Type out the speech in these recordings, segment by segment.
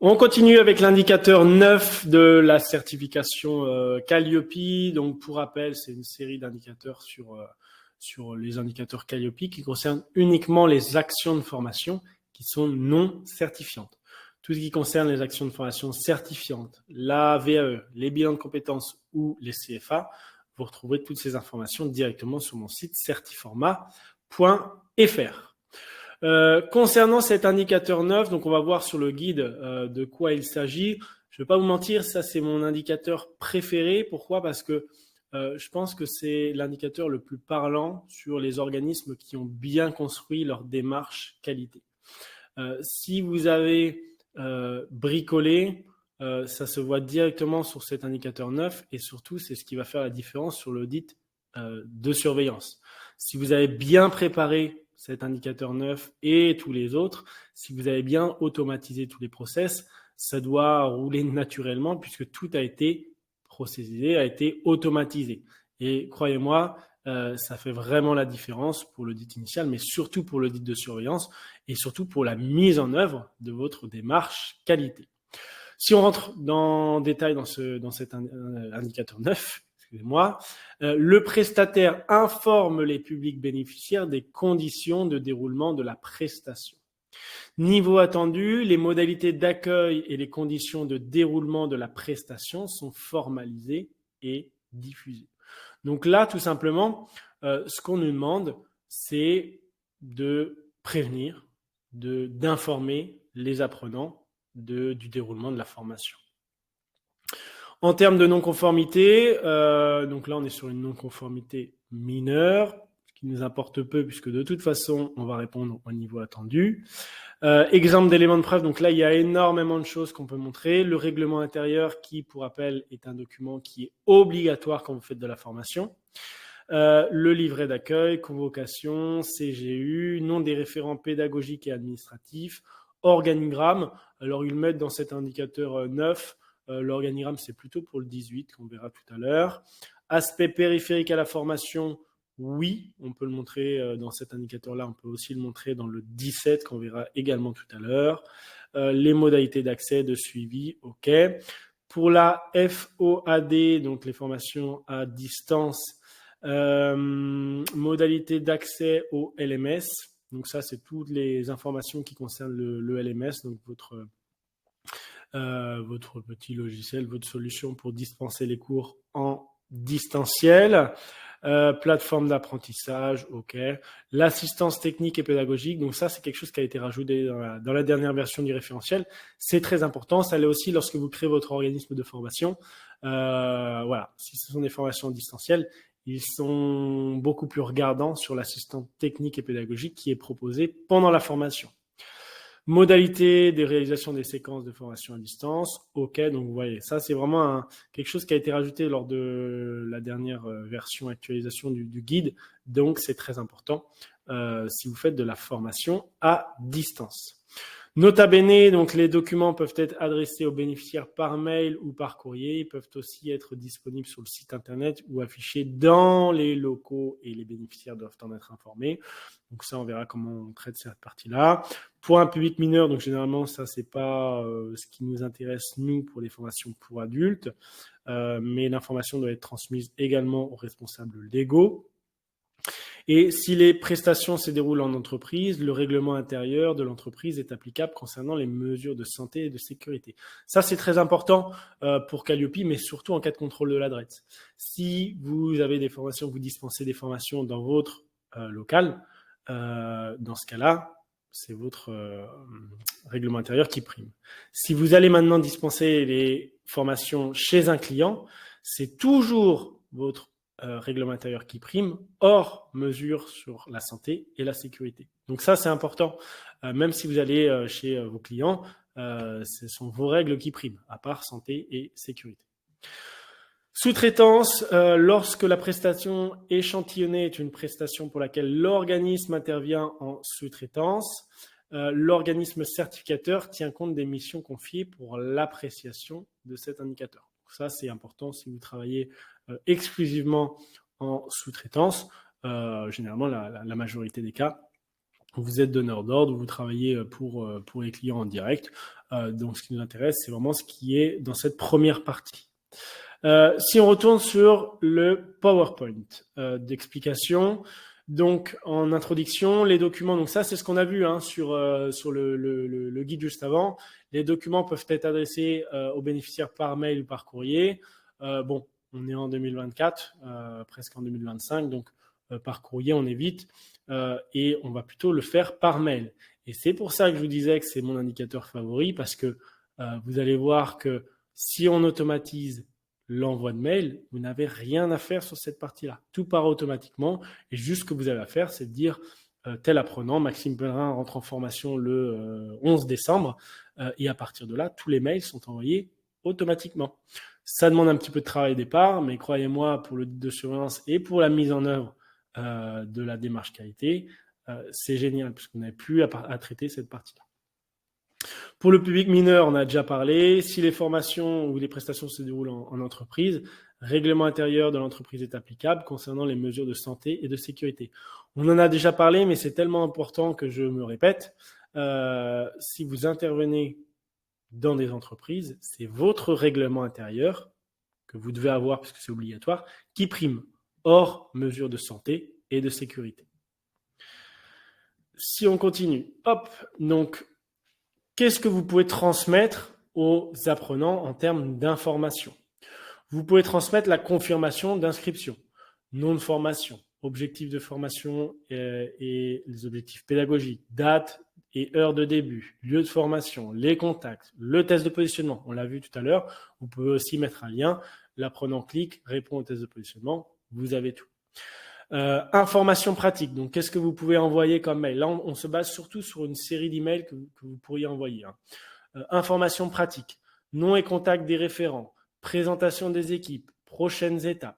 On continue avec l'indicateur 9 de la certification Calliope. Donc, pour rappel, c'est une série d'indicateurs sur les indicateurs Calliope qui concernent uniquement les actions de formation qui sont non certifiantes. Tout ce qui concerne les actions de formation certifiantes, la VAE, les bilans de compétences ou les CFA, vous retrouverez toutes ces informations directement sur mon site certiformat.fr. Concernant cet indicateur 9, donc on va voir sur le guide de quoi il s'agit. Je ne vais pas vous mentir, ça c'est mon indicateur préféré. Pourquoi? Parce que je pense que c'est l'indicateur le plus parlant sur les organismes qui ont bien construit leur démarche qualité. Si vous avez bricolé, ça se voit directement sur cet indicateur 9 et surtout c'est ce qui va faire la différence sur l'audit de surveillance. Si vous avez bien préparé cet indicateur 9 et tous les autres, si vous avez bien automatisé tous les process, ça doit rouler naturellement puisque tout a été processé, a été automatisé. Et croyez-moi, ça fait vraiment la différence pour l'audit initial, mais surtout pour l'audit de surveillance et surtout pour la mise en œuvre de votre démarche qualité. Si on rentre dans détail dans cet indicateur 9, excusez-moi, le prestataire informe les publics bénéficiaires des conditions de déroulement de la prestation. Niveau attendu, les modalités d'accueil et les conditions de déroulement de la prestation sont formalisées et diffusées. Donc là, tout simplement, ce qu'on nous demande, c'est de prévenir, d'informer les apprenants du déroulement de la formation. En termes de non-conformité, donc là, on est sur une non-conformité mineure, ce qui nous importe peu puisque de toute façon, on va répondre au niveau attendu. Exemple d'éléments de preuve, donc là, il y a énormément de choses qu'on peut montrer. Le règlement intérieur qui, pour rappel, est un document qui est obligatoire quand vous faites de la formation. Le livret d'accueil, convocation, CGU, nom des référents pédagogiques et administratifs, organigramme. Alors, ils mettent dans cet indicateur 9. L'organigramme, c'est plutôt pour le 18, qu'on verra tout à l'heure. Aspect périphérique à la formation, oui, on peut le montrer dans cet indicateur-là. On peut aussi le montrer dans le 17, qu'on verra également tout à l'heure. Les modalités d'accès, de suivi, OK. Pour la FOAD, donc les formations à distance, modalité d'accès au LMS. Donc ça, c'est toutes les informations qui concernent le LMS, donc votre petit logiciel, votre solution pour dispenser les cours en distanciel. Plateforme d'apprentissage, OK. L'assistance technique et pédagogique, donc ça, c'est quelque chose qui a été rajouté dans la dernière version du référentiel. C'est très important. Ça l'est aussi lorsque vous créez votre organisme de formation. Voilà, si ce sont des formations en distanciel, ils sont beaucoup plus regardants sur l'assistance technique et pédagogique qui est proposée pendant la formation. Modalité de réalisation des séquences de formation à distance. OK, donc vous voyez, ça c'est vraiment quelque chose qui a été rajouté lors de la dernière version actualisation du guide. Donc c'est très important si vous faites de la formation à distance. Nota bene, donc les documents peuvent être adressés aux bénéficiaires par mail ou par courrier. Ils peuvent aussi être disponibles sur le site internet ou affichés dans les locaux et les bénéficiaires doivent en être informés. Donc ça, on verra comment on traite cette partie-là. Pour un public mineur, donc généralement, ça, c'est pas ce qui nous intéresse, nous, pour les formations pour adultes. Mais l'information doit être transmise également aux responsables légaux. Et si les prestations se déroulent en entreprise, le règlement intérieur de l'entreprise est applicable concernant les mesures de santé et de sécurité. Ça, c'est très important pour Calliope, mais surtout en cas de contrôle de l'adresse. Si vous avez des formations, vous dispensez des formations dans votre local, dans ce cas-là, c'est votre règlement intérieur qui prime. Si vous allez maintenant dispenser les formations chez un client, c'est toujours votre règlement intérieur qui prime, hors mesure sur la santé et la sécurité. Donc ça, c'est important. Même si vous allez chez vos clients, ce sont vos règles qui priment, à part santé et sécurité. Sous-traitance, lorsque la prestation échantillonnée est une prestation pour laquelle l'organisme intervient en sous-traitance, l'organisme certificateur tient compte des missions confiées pour l'appréciation de cet indicateur. Donc ça, c'est important si vous travaillez exclusivement en sous-traitance, généralement la majorité des cas. vous êtes donneur d'ordre, vous travaillez pour les clients en direct. Donc, ce qui nous intéresse, c'est vraiment ce qui est dans cette première partie. Si on retourne sur le PowerPoint d'explication, donc en introduction, les documents, donc ça c'est ce qu'on a vu sur le guide juste avant. Les documents peuvent être adressés aux bénéficiaires par mail ou par courrier. Bon, on est en 2024, presque en 2025, donc par courrier on évite et on va plutôt le faire par mail. Et c'est pour ça que je vous disais que c'est mon indicateur favori, parce que vous allez voir que si on automatise l'envoi de mail, vous n'avez rien à faire sur cette partie-là. Tout part automatiquement et juste ce que vous avez à faire, c'est de dire tel apprenant, Maxime Pellerin rentre en formation le 11 décembre et à partir de là, tous les mails sont envoyés automatiquement. Ça demande un petit peu de travail au départ, mais croyez-moi, pour le guide de surveillance et pour la mise en œuvre de la démarche qualité, c'est génial parce qu'on n'avait plus à traiter cette partie-là. Pour le public mineur, on a déjà parlé. Si les formations ou les prestations se déroulent en entreprise, règlement intérieur de l'entreprise est applicable concernant les mesures de santé et de sécurité. On en a déjà parlé, mais c'est tellement important que je me répète. Si vous intervenez dans des entreprises, c'est votre règlement intérieur que vous devez avoir, parce que c'est obligatoire, qui prime, hors mesures de santé et de sécurité. Si on continue, hop, donc qu'est-ce que vous pouvez transmettre aux apprenants en termes d'information? Vous pouvez transmettre la confirmation d'inscription, nom de formation, objectifs de formation et les objectifs pédagogiques, date et heure de début, lieu de formation, les contacts, le test de positionnement. On l'a vu tout à l'heure. Vous pouvez aussi mettre un lien. L'apprenant clique, répond au test de positionnement. Vous avez tout. Information pratique. Donc, qu'est-ce que vous pouvez envoyer comme mail? Là, on se base surtout sur une série d'emails que vous pourriez envoyer. Information pratique, nom et contact des référents, présentation des équipes, prochaines étapes,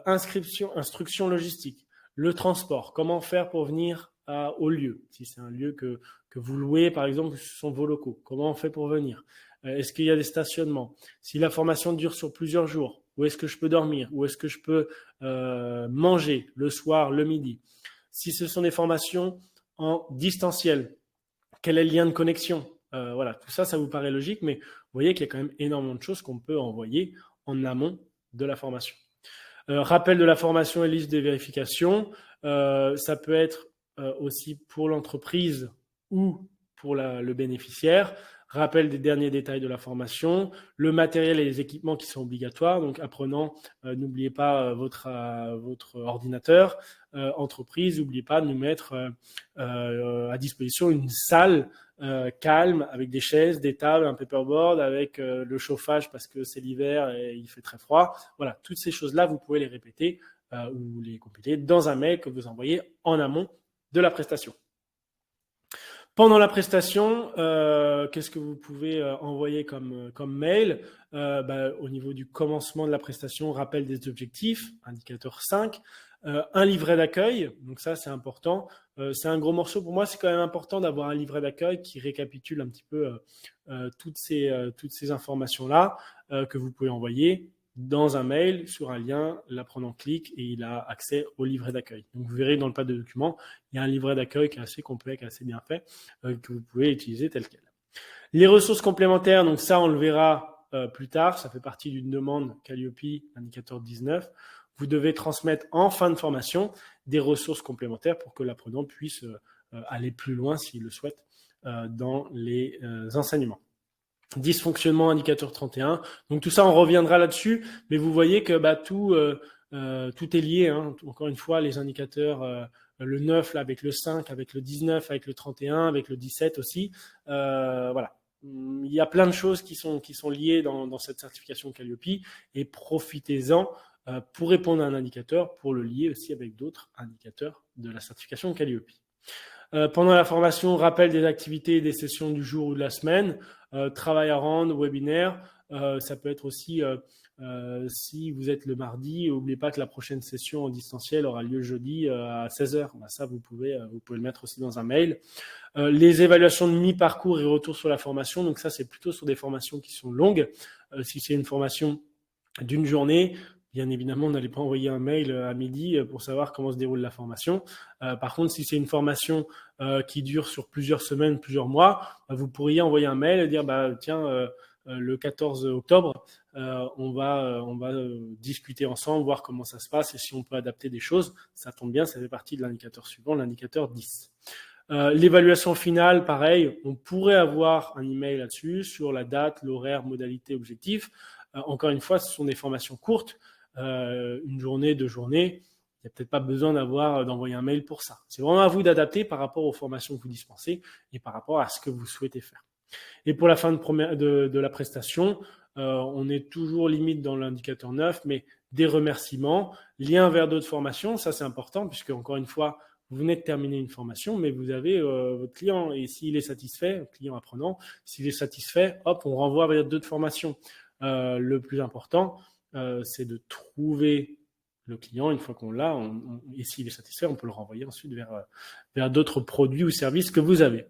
instruction logistique, le transport, comment faire pour venir au lieu. Si c'est un lieu que vous louez, par exemple, ce sont vos locaux, comment on fait pour venir? Est-ce qu'il y a des stationnements? Si la formation dure sur plusieurs jours, où est-ce que je peux dormir? Où est-ce que je peux manger le soir, le midi? Si ce sont des formations en distanciel, quel est le lien de connexion? Voilà, tout ça, ça vous paraît logique, mais vous voyez qu'il y a quand même énormément de choses qu'on peut envoyer en amont de la formation. Rappel de la formation et liste des vérifications. Ça peut être aussi pour l'entreprise ou pour le bénéficiaire. Rappel des derniers détails de la formation, le matériel et les équipements qui sont obligatoires. Donc, apprenant, n'oubliez pas votre ordinateur. Entreprise, n'oubliez pas de nous mettre à disposition une salle calme avec des chaises, des tables, un paperboard, avec le chauffage parce que c'est l'hiver et il fait très froid. Voilà, toutes ces choses-là, vous pouvez les répéter ou les compiler dans un mail que vous envoyez en amont de la prestation. Pendant la prestation, qu'est-ce que vous pouvez envoyer comme mail? Au niveau du commencement de la prestation, rappel des objectifs, indicateur 5, un livret d'accueil, donc ça c'est important. C'est un gros morceau pour moi, c'est quand même important d'avoir un livret d'accueil qui récapitule un petit peu toutes ces informations-là que vous pouvez envoyer dans un mail, sur un lien, l'apprenant clique et il a accès au livret d'accueil. Donc vous verrez dans le pad de documents, il y a un livret d'accueil qui est assez complet, qui est assez bien fait, que vous pouvez utiliser tel quel. Les ressources complémentaires, donc ça on le verra plus tard, ça fait partie d'une demande Calliope, indicateur 19. Vous devez transmettre en fin de formation des ressources complémentaires pour que l'apprenant puisse aller plus loin s'il le souhaite dans les enseignements. Dysfonctionnement, indicateur 31. Donc tout ça, on reviendra là-dessus, mais vous voyez que tout est lié. Encore une fois, les indicateurs, le 9 là, avec le 5, avec le 19, avec le 31, avec le 17 aussi. Voilà. Il y a plein de choses qui sont liées dans cette certification Calliope et profitez-en pour répondre à un indicateur, pour le lier aussi avec d'autres indicateurs de la certification Calliope. Pendant la formation, rappel des activités et des sessions du jour ou de la semaine, travail à rendre, webinaire. Ça peut être aussi, si vous êtes le mardi, n'oubliez pas que la prochaine session en distanciel aura lieu jeudi à 16h. Ça, vous pouvez le mettre aussi dans un mail. Les évaluations de mi-parcours et retour sur la formation. Donc ça, c'est plutôt sur des formations qui sont longues. Si c'est une formation d'une journée, bien évidemment, n'allez pas envoyer un mail à midi pour savoir comment se déroule la formation. Par contre, si c'est une formation qui dure sur plusieurs semaines, plusieurs mois, vous pourriez envoyer un mail et dire tiens, le 14 octobre, on va discuter ensemble, voir comment ça se passe et si on peut adapter des choses. Ça tombe bien, ça fait partie de l'indicateur suivant, l'indicateur 10. L'évaluation finale, pareil, on pourrait avoir un email là-dessus sur la date, l'horaire, modalité, objectif. Encore une fois, ce sont des formations courtes, une journée, 2 journées. Il n'y a peut-être pas besoin d'envoyer un mail pour ça. C'est vraiment à vous d'adapter par rapport aux formations que vous dispensez et par rapport à ce que vous souhaitez faire. Et pour la fin de la prestation, on est toujours limite dans l'indicateur 9, mais des remerciements, lien vers d'autres formations, ça c'est important puisque encore une fois, vous venez de terminer une formation, mais vous avez votre client et s'il est satisfait, le client apprenant, s'il est satisfait, hop, on renvoie vers d'autres formations. Le plus important, c'est de trouver le client. Une fois qu'on l'a, et s'il est satisfait, on peut le renvoyer ensuite vers d'autres produits ou services que vous avez.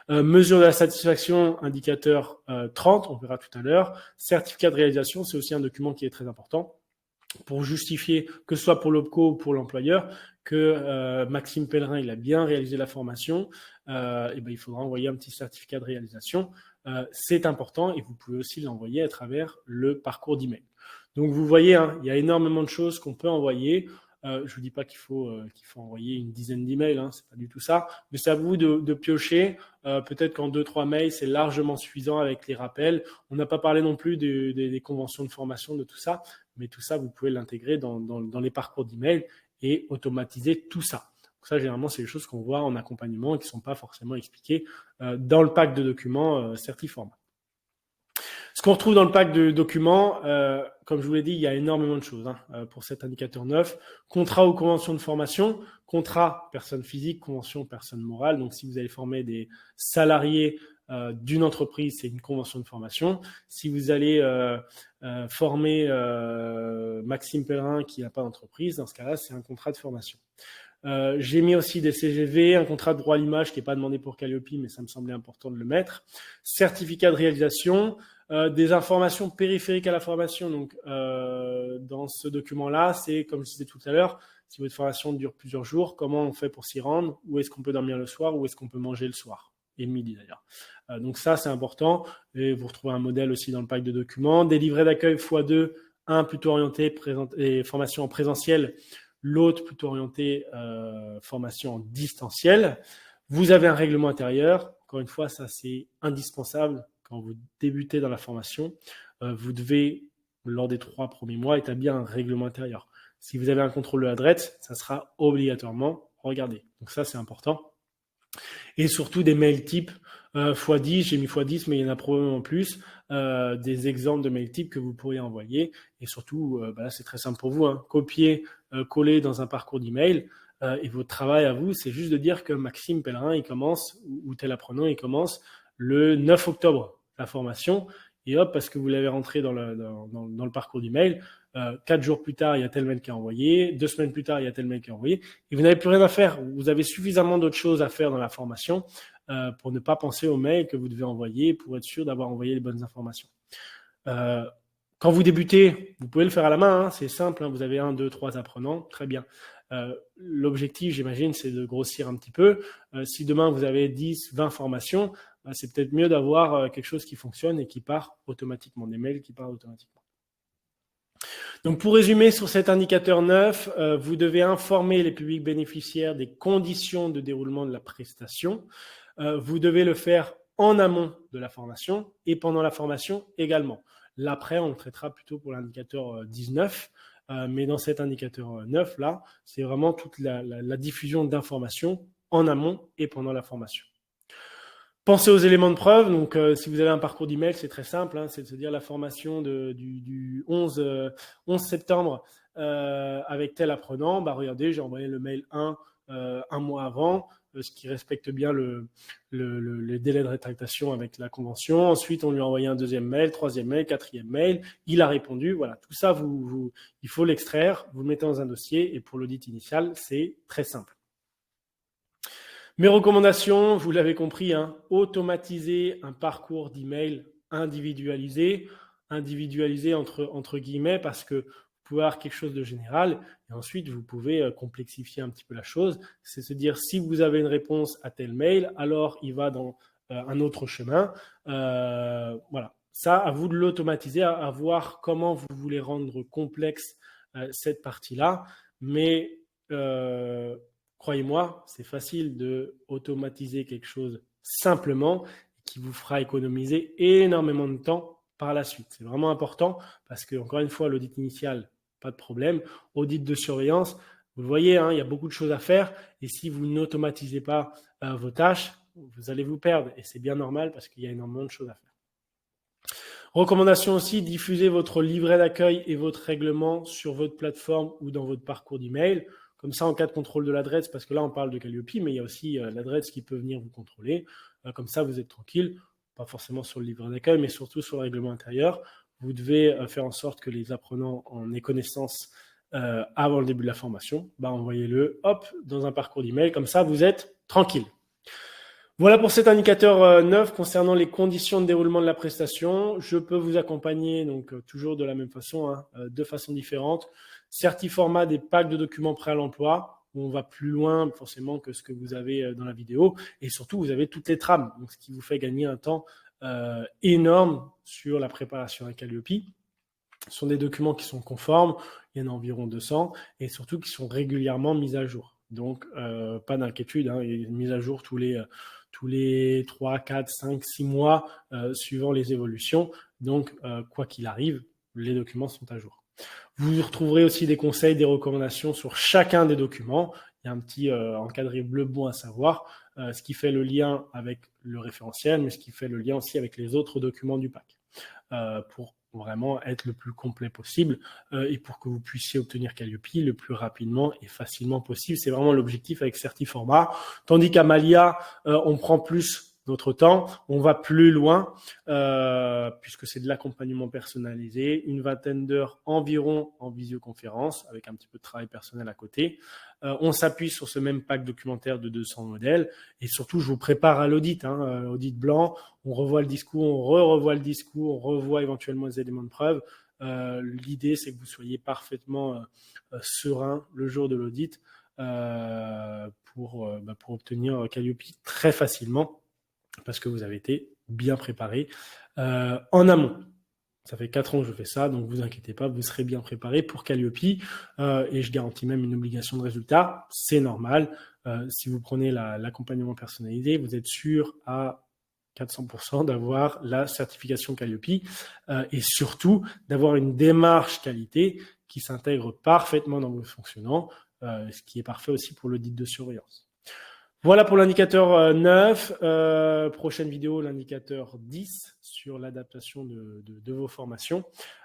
Mesure de la satisfaction, indicateur 30, on verra tout à l'heure. Certificat de réalisation, c'est aussi un document qui est très important pour justifier, que ce soit pour l'OPCO ou pour l'employeur, que Maxime Pellerin il a bien réalisé la formation, il faudra envoyer un petit certificat de réalisation. C'est important et vous pouvez aussi l'envoyer à travers le parcours d'email. Donc vous voyez, il y a énormément de choses qu'on peut envoyer. Je ne vous dis pas qu'il faut envoyer une dizaine d'emails, c'est pas du tout ça, mais c'est à vous de piocher. Peut-être qu'en 2-3 mails, c'est largement suffisant avec les rappels. On n'a pas parlé non plus des conventions de formation, de tout ça, mais tout ça, vous pouvez l'intégrer dans les parcours d'email et automatiser tout ça. Donc ça, généralement, c'est des choses qu'on voit en accompagnement et qui ne sont pas forcément expliquées dans le pack de documents Certiformat. Ce qu'on retrouve dans le pack de documents, comme je vous l'ai dit, il y a énormément de choses pour cet indicateur 9. Contrat ou convention de formation. Contrat, personne physique, convention, personne morale. Donc, si vous allez former des salariés d'une entreprise, c'est une convention de formation. Si vous allez former Maxime Pellerin qui n'a pas d'entreprise, dans ce cas-là, c'est un contrat de formation. J'ai mis aussi des CGV, un contrat de droit à l'image qui n'est pas demandé pour Calliope, mais ça me semblait important de le mettre. Certificat de réalisation, des informations périphériques à la formation. Donc, dans ce document-là, c'est, comme je disais tout à l'heure, si votre formation dure plusieurs jours, comment on fait pour s'y rendre? Où est-ce qu'on peut dormir le soir? Où est-ce qu'on peut manger le soir? Et le midi d'ailleurs. Donc ça, c'est important. Et vous retrouvez un modèle aussi dans le pack de documents. Des livrets d'accueil x2, un plutôt orienté formation en présentiel, l'autre plutôt orienté formation en distanciel. Vous avez un règlement intérieur. Encore une fois, ça c'est indispensable quand vous débutez dans la formation. Vous devez, lors des 3 premiers mois, établir un règlement intérieur. Si vous avez un contrôle de l'adresse, ça sera obligatoirement regardé. Donc ça, c'est important. Et surtout des mails types x10, j'ai mis x10, mais il y en a probablement plus, des exemples de mails types que vous pourriez envoyer. Et surtout, là, c'est très simple pour vous, copier, coller dans un parcours d'email. Et votre travail à vous, c'est juste de dire que Maxime Pellerin, il commence, ou tel apprenant, il commence le 9 octobre, la formation. Et hop, parce que vous l'avez rentré dans le parcours d'email, 4 jours plus tard, il y a tel mail qui est envoyé, 2 semaines plus tard, il y a tel mail qui est envoyé, et vous n'avez plus rien à faire. Vous avez suffisamment d'autres choses à faire dans la formation pour ne pas penser aux mails que vous devez envoyer, pour être sûr d'avoir envoyé les bonnes informations. Quand vous débutez, vous pouvez le faire à la main, c'est simple, vous avez 1, 2, 3 apprenants, très bien. L'objectif, j'imagine, c'est de grossir un petit peu. Si demain, vous avez 10, 20 formations, c'est peut-être mieux d'avoir quelque chose qui fonctionne et qui part automatiquement, des mails qui partent automatiquement. Donc, pour résumer sur cet indicateur 9, vous devez informer les publics bénéficiaires des conditions de déroulement de la prestation. Vous devez le faire en amont de la formation et pendant la formation également. L'après, on le traitera plutôt pour l'indicateur 19, mais dans cet indicateur 9, là, c'est vraiment toute la diffusion d'informations en amont et pendant la formation. Pensez aux éléments de preuve. Donc, si vous avez un parcours d'email, c'est très simple. C'est de se dire la formation du 11 septembre avec tel apprenant. Regardez, j'ai envoyé le mail 1 un mois avant, ce qui respecte bien le délai de rétractation avec la convention. Ensuite, on lui a envoyé un deuxième mail, troisième mail, quatrième mail. Il a répondu. Voilà, tout ça, il faut l'extraire, vous le mettez dans un dossier et pour l'audit initial, c'est très simple. Mes recommandations, vous l'avez compris, automatiser un parcours d'email individualisé entre guillemets, parce que vous pouvez avoir quelque chose de général et ensuite, vous pouvez complexifier un petit peu la chose. C'est se dire, si vous avez une réponse à tel mail, alors il va dans un autre chemin. Voilà. Ça, à vous de l'automatiser, à voir comment vous voulez rendre complexe cette partie-là. Mais croyez-moi, c'est facile de automatiser quelque chose simplement qui vous fera économiser énormément de temps par la suite. C'est vraiment important parce que, encore une fois, l'audit initial, pas de problème. Audit de surveillance, vous le voyez, hein, il y a beaucoup de choses à faire et si vous n'automatisez pas vos tâches, vous allez vous perdre et c'est bien normal parce qu'il y a énormément de choses à faire. Recommandation aussi, diffusez votre livret d'accueil et votre règlement sur votre plateforme ou dans votre parcours d'email. Comme ça, en cas de contrôle de l'adresse, parce que là, on parle de Calliope, mais il y a aussi l'adresse qui peut venir vous contrôler. Comme ça, vous êtes tranquille, pas forcément sur le livret d'accueil, mais surtout sur le règlement intérieur. Vous devez faire en sorte que les apprenants en aient connaissance avant le début de la formation. Envoyez-le, hop, dans un parcours d'email. Comme ça, vous êtes tranquille. Voilà pour cet indicateur 9 concernant les conditions de déroulement de la prestation. Je peux vous accompagner donc toujours de la même façon, hein, de façon différente. Certiformat des packs de documents prêts à l'emploi, où on va plus loin forcément que ce que vous avez dans la vidéo. Et surtout, vous avez toutes les trames, donc ce qui vous fait gagner un temps énorme sur la préparation à Calliope. Ce sont des documents qui sont conformes, il y en a environ 200, et surtout qui sont régulièrement mis à jour. Donc, pas d'inquiétude, hein, il est mis à jour tous les 3, 4, 5, 6 mois, suivant les évolutions. Donc, quoi qu'il arrive, les documents sont à jour. Vous retrouverez aussi des conseils, des recommandations sur chacun des documents. Il y a un petit encadré bleu bon à savoir, ce qui fait le lien avec le référentiel, mais ce qui fait le lien aussi avec les autres documents du pack, pour vraiment être le plus complet possible et pour que vous puissiez obtenir Calliope le plus rapidement et facilement possible. C'est vraiment l'objectif avec Certiformat. Tandis qu'à Malia, on prend plus notre temps, on va plus loin puisque c'est de l'accompagnement personnalisé, une vingtaine d'heures environ en visioconférence avec un petit peu de travail personnel à côté. On s'appuie sur ce même pack documentaire de 200 modèles et surtout je vous prépare à l'audit, hein, audit blanc, on revoit le discours, on revoit le discours, on revoit éventuellement les éléments de preuve. L'idée c'est que vous soyez parfaitement serein le jour de l'audit pour obtenir Calliope très facilement parce que vous avez été bien préparé en amont. Ça fait 4 ans que je fais ça, donc vous inquiétez pas, vous serez bien préparé pour Calliope et je garantis même une obligation de résultat. C'est normal. Si vous prenez l'accompagnement personnalisé, vous êtes sûr à 400% d'avoir la certification Calliope et surtout d'avoir une démarche qualité qui s'intègre parfaitement dans vos fonctionnements, ce qui est parfait aussi pour l'audit de surveillance. Voilà pour l'indicateur 9. Prochaine vidéo, l'indicateur 10 sur l'adaptation de vos formations.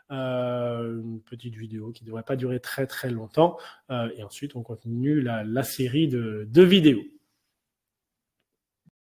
Une petite vidéo qui ne devrait pas durer très très longtemps. Et ensuite, on continue la série de vidéos.